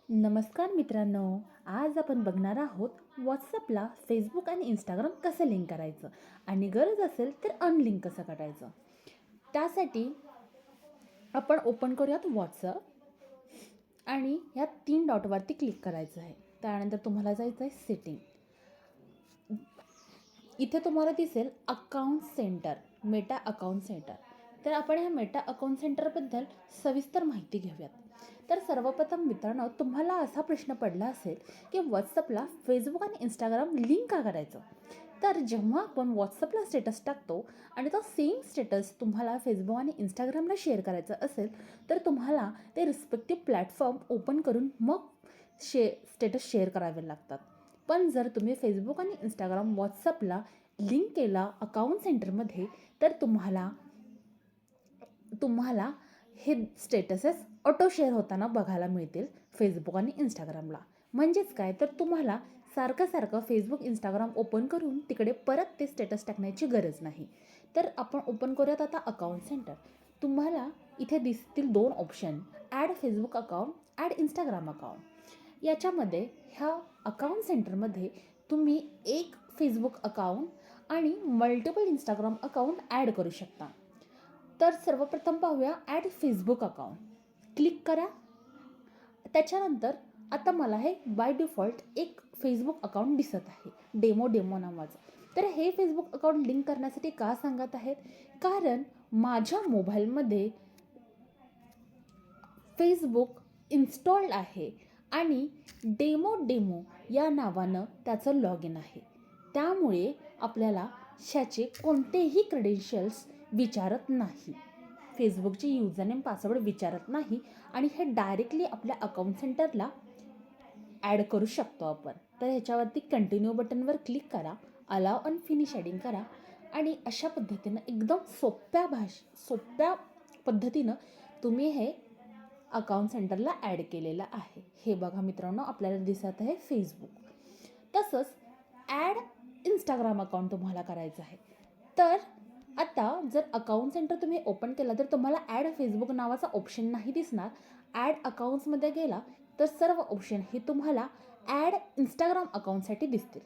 नमस्कार मित्रांनो, आज आपण बघणार आहोत व्हॉट्सअपला फेसबुक आणि इंस्टाग्राम कसं लिंक करायचं आणि गरज असेल तर अनलिंक कसं करायचं. त्यासाठी आपण ओपन करूयात व्हॉट्सअप आणि ह्या 3 डॉटवरती क्लिक करायचं आहे. त्यानंतर तुम्हाला जायचं आहे सेटिंग. इथे तुम्हाला दिसेल account centre, Meta account centre. तर आपण ह्या मेटा अकाउंट सेंटरबद्दल सविस्तर माहिती घेऊयात. तर सर्वप्रथम मित्रांनो, तुम्हाला असा प्रश्न पडला असेल की व्हॉट्सअपला फेसबुक आणि इंस्टाग्राम लिंक का करायचं. तर जेव्हा आपण व्हॉट्सअपला स्टेटस टाकतो आणि तो सेम स्टेटस तुम्हाला फेसबुक आणि इंस्टाग्रामला शेअर करायचं असेल तर तुम्हाला ते रिस्पेक्टिव्ह प्लॅटफॉर्म ओपन करून मग स्टेटस शेअर करावे लागतात. पण जर तुम्ही फेसबुक आणि इंस्टाग्राम व्हॉट्सअपला लिंक केला अकाउंट सेंटरमध्ये तर तुम्हाला हे स्टेटसेस ऑटो शेअर होताना बघायला मिळतील फेसबुक आणि इंस्टाग्रामला. म्हणजेच काय, तर तुम्हाला सारखं फेसबुक इंस्टाग्राम ओपन करून तिकडे परत ते स्टेटस टाकण्याची गरज नाही. तर आपण ओपन करूयात आता अकाउंट सेंटर. तुम्हाला इथे दिसतील 2 option, add Facebook account, add Instagram account. याच्यामध्ये ह्या अकाउंट सेंटरमध्ये तुम्ही एक फेसबुक अकाउंट आणि मल्टिपल इंस्टाग्राम अकाउंट ॲड करू शकता. तर सर्वप्रथम पाहूया ॲड फेसबुक अकाउंट. क्लिक करा. त्याच्यानंतर आता मला हे बाय डिफॉल्ट एक फेसबुक अकाउंट दिसत आहे, डेमो नावाचं. तर हे फेसबुक अकाउंट लिंक करण्यासाठी का सांगत आहेत, कारण माझ्या मोबाईलमध्ये फेसबुक इन्स्टॉल्ड आहे आणि डेमो या नावानं त्याचं लॉग इन आहे. त्यामुळे आपल्याला ह्याचे कोणतेही क्रेडेन्शियल्स विचारत नाही, फेसबुकचे युजरनेम पासवर्ड विचारत नाही आणि हे डायरेक्टली आपल्या अकाउंट सेंटरला ॲड करू शकतो आपण. तर ह्याच्यावरती कंटिन्यू बटनवर क्लिक करा, अलाव आणि फिनिश ॲडिंग करा आणि अशा पद्धतीनं एकदम सोप्या पद्धतीनं तुम्ही हे अकाउंट सेंटरला ॲड केलेलं आहे. हे बघा मित्रांनो, आपल्याला दिसत आहे फेसबुक. तसंच ॲड इंस्टाग्राम अकाउंट तुम्हाला करायचं आहे. तर आता जर अकाउंट सेंटर तुम्ही ओपन केलं तर तुम्हाला ॲड फेसबुक नावाचा ऑप्शन नाही दिसणार. ॲड अकाउंट्समध्ये गेला तर सर्व ऑप्शन हे तुम्हाला ॲड इंस्टाग्राम अकाउंटसाठी दिसतील.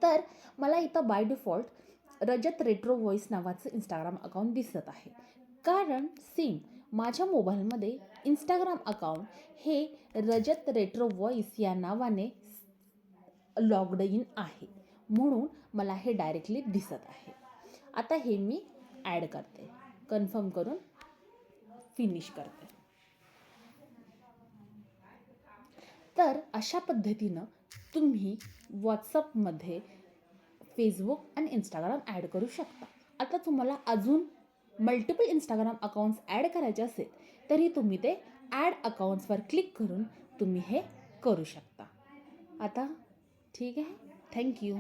तर मला इथं by default Rajat retro voice नावाचं इंस्टाग्राम अकाउंट दिसत आहे, कारण सेम माझ्या मोबाईलमध्ये इंस्टाग्राम अकाउंट हे रजत रेट्रो व्हॉईस या नावाने लॉग्ड इन आहे, म्हणून मला हे डायरेक्टली दिसत आहे. आता हे मी ॲड करते, कन्फर्म करून फिनिश करते. तर अशा पद्धतीनं तुम्ही व्हॉट्सअपमध्ये फेसबुक आणि इंस्टाग्राम ॲड करू शकता. आता तुम्हाला अजून मल्टिपल इंस्टाग्राम अकाउंट्स ॲड करायचे असेल तरी तुम्ही ते ॲड अकाउंट्सवर क्लिक करून तुम्ही हे करू शकता. आता ठीक आहे, थँक्यू.